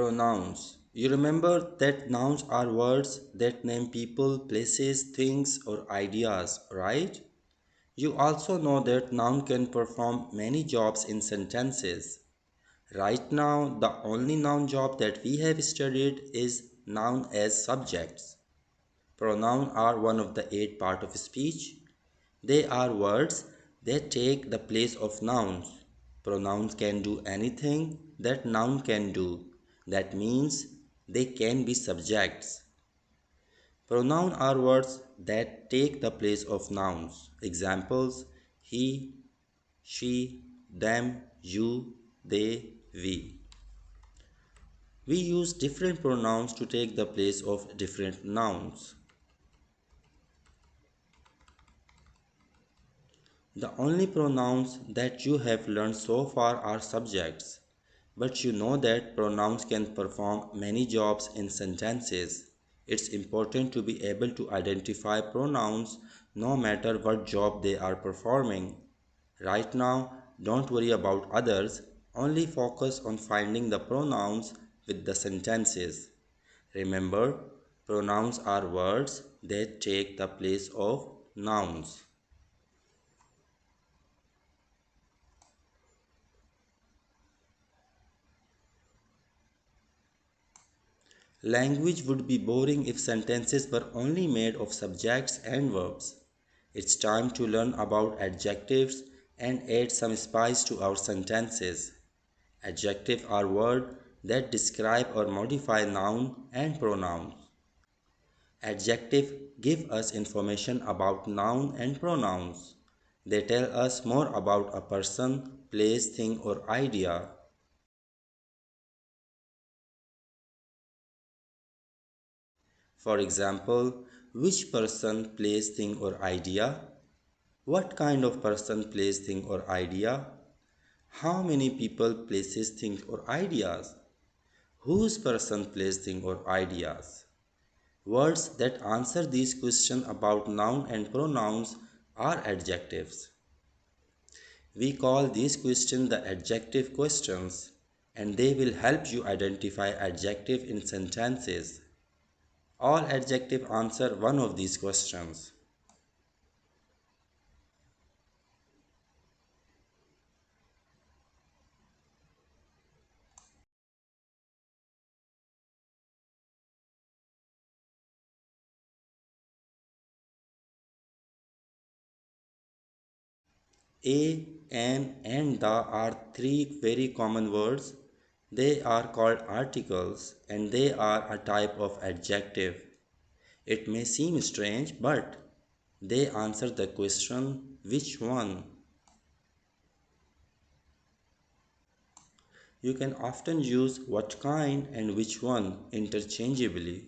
Pronouns. You remember that nouns are words that name people, places, things, or ideas, right? You also know that noun can perform many jobs in sentences. Right now, the only noun job that we have studied is noun as subjects. Pronouns are one of the 8 parts of speech. They are words that take the place of nouns. Pronouns can do anything that noun can do. That means they can be subjects. Pronouns are words that take the place of nouns. Examples: he, she, them, you, they, we. We use different pronouns to take the place of different nouns. The only pronouns that you have learned so far are subjects, but you know that pronouns can perform many jobs in sentences. It's important to be able to identify pronouns no matter what job they are performing. Right now, don't worry about others, only focus on finding the pronouns with the sentences. Remember, pronouns are words that take the place of nouns. Language would be boring if sentences were only made of subjects and verbs. It's time to learn about adjectives and add some spice to our sentences. Adjectives are words that describe or modify noun and pronouns. Adjectives give us information about noun and pronouns. They tell us more about a person, place, thing, or idea. For example, which person, place, thing, or idea? What kind of person, place, thing, or idea? How many people, places, things, or ideas? Whose person, place, thing, or ideas? Words that answer these questions about noun and pronouns are adjectives. We call these questions the adjective questions, and they will help you identify adjective in sentences. All adjectives answer one of these questions. A, an, and the are three very common words. They are called articles and they are a type of adjective. It may seem strange, but they answer the question, which one? You can often use what kind and which one interchangeably.